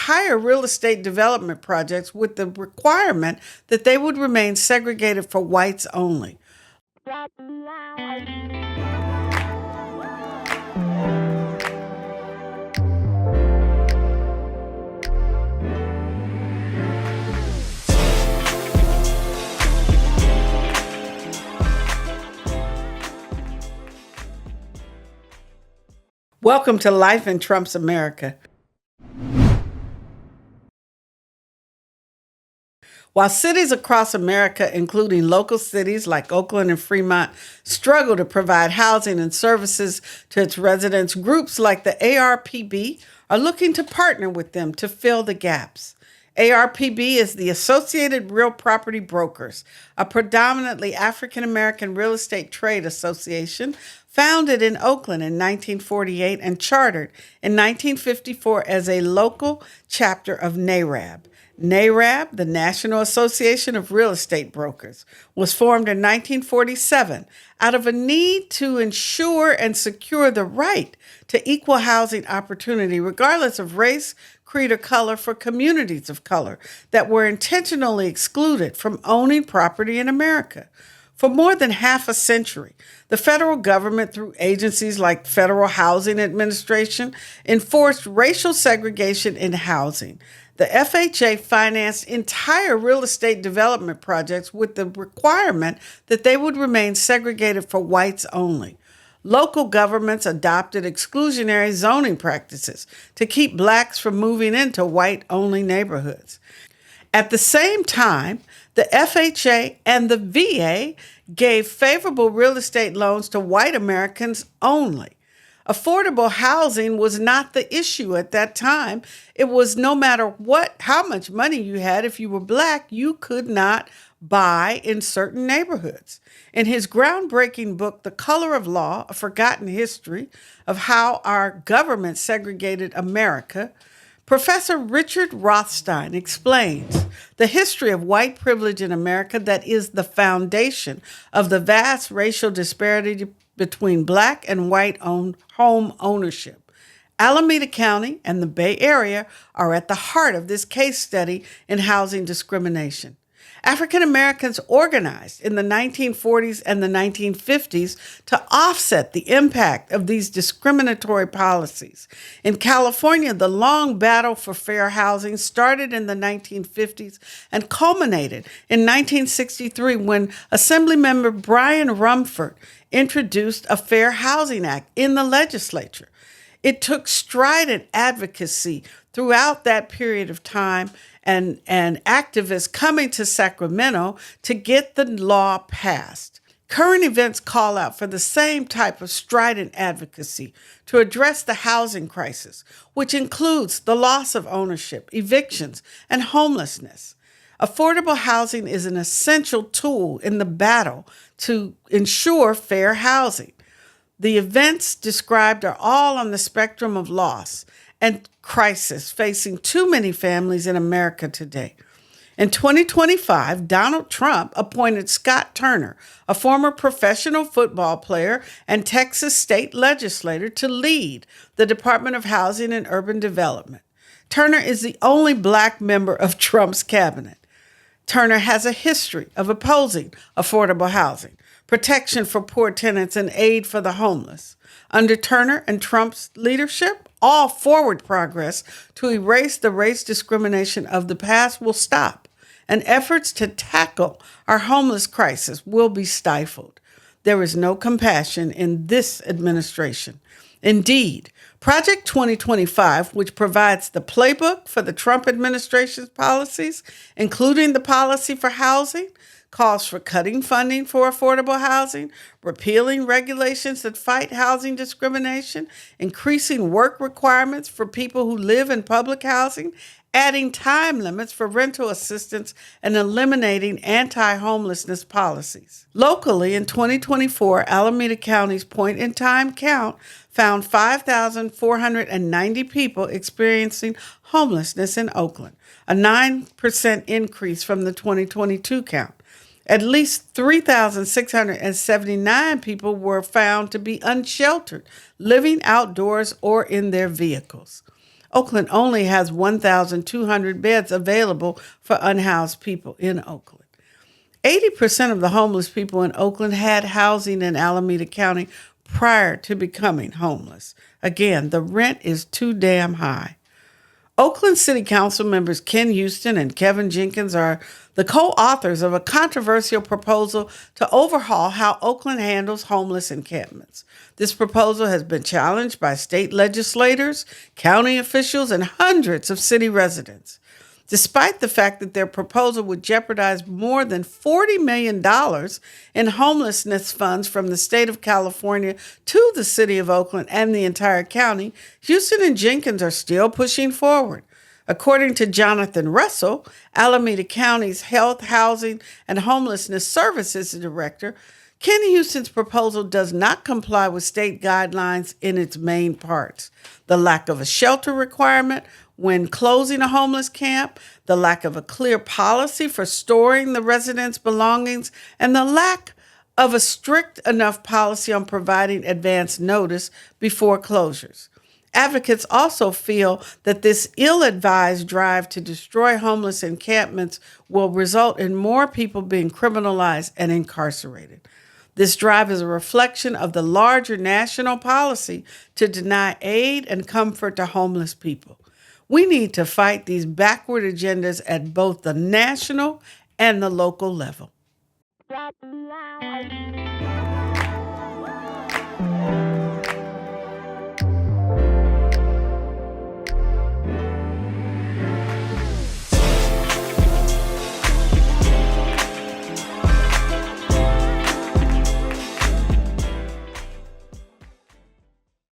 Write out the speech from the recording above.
entire real estate development projects with the requirement that they would remain segregated for whites only. Welcome to Life in Trump's America. While cities across America, including local cities like Oakland and Fremont, struggle to provide housing and services to its residents, groups like the ARPB are looking to partner with them to fill the gaps. ARPB is the Associated Real Property Brokers, a predominantly African-American real estate trade association founded in Oakland in 1948 and chartered in 1954 as a local chapter of NAREB. NAREB, the National Association of Real Estate Brokers, was formed in 1947 out of a need to ensure and secure the right to equal housing opportunity, regardless of race, creed, or color, for communities of color that were intentionally excluded from owning property in America. For more than half a century, the federal government, through agencies like Federal Housing Administration, enforced racial segregation in housing. The FHA financed entire real estate development projects with the requirement that they would remain segregated for whites only. Local governments adopted exclusionary zoning practices to keep blacks from moving into white-only neighborhoods. At the same time, the FHA and the VA gave favorable real estate loans to white Americans only. Affordable housing was not the issue at that time. It was no matter how much money you had, if you were black, you could not buy in certain neighborhoods. In his groundbreaking book, The Color of Law, A Forgotten History of How Our Government Segregated America, Professor Richard Rothstein explains the history of white privilege in America that is the foundation of the vast racial disparity between black and white home ownership. Alameda County and the Bay Area are at the heart of this case study in housing discrimination. African Americans organized in the 1940s and the 1950s to offset the impact of these discriminatory policies. In California, the long battle for fair housing started in the 1950s and culminated in 1963 when Assemblymember Brian Rumford introduced a Fair Housing Act in the legislature. It took strident advocacy throughout that period of time and activists coming to Sacramento to get the law passed. Current events call out for the same type of strident advocacy to address the housing crisis, which includes the loss of ownership, evictions, and homelessness. Affordable housing is an essential tool in the battle to ensure fair housing. The events described are all on the spectrum of loss and crisis facing too many families in America today. In 2025, Donald Trump appointed Scott Turner, a former professional football player and Texas state legislator, to lead the Department of Housing and Urban Development. Turner is the only black member of Trump's cabinet. Turner has a history of opposing affordable housing, protection for poor tenants, and aid for the homeless. Under Turner and Trump's leadership, all forward progress to erase the race discrimination of the past will stop, and efforts to tackle our homeless crisis will be stifled. There is no compassion in this administration. Indeed, Project 2025, which provides the playbook for the Trump administration's policies, including the policy for housing, calls for cutting funding for affordable housing, repealing regulations that fight housing discrimination, increasing work requirements for people who live in public housing, adding time limits for rental assistance, and eliminating anti-homelessness policies. Locally, in 2024, Alameda County's point-in-time count found 5,490 people experiencing homelessness in Oakland, a 9% increase from the 2022 count. At least 3,679 people were found to be unsheltered, living outdoors or in their vehicles. Oakland only has 1,200 beds available for unhoused people in Oakland. 80% of the homeless people in Oakland had housing in Alameda County prior to becoming homeless. Again, the rent is too damn high. Oakland City Council members Ken Houston and Kevin Jenkins are the co-authors of a controversial proposal to overhaul how Oakland handles homeless encampments. This proposal has been challenged by state legislators, county officials, and hundreds of city residents. Despite the fact that their proposal would jeopardize more than $40 million in homelessness funds from the state of California to the city of Oakland and the entire county, Houston and Jenkins are still pushing forward. According to Jonathan Russell, Alameda County's Health, Housing, and Homelessness Services Director, Ken Houston's proposal does not comply with state guidelines in its main parts: the lack of a shelter requirement when closing a homeless camp, the lack of a clear policy for storing the residents' belongings, and the lack of a strict enough policy on providing advance notice before closures. Advocates also feel that this ill-advised drive to destroy homeless encampments will result in more people being criminalized and incarcerated. This drive is a reflection of the larger national policy to deny aid and comfort to homeless people. We need to fight these backward agendas at both the national and the local level.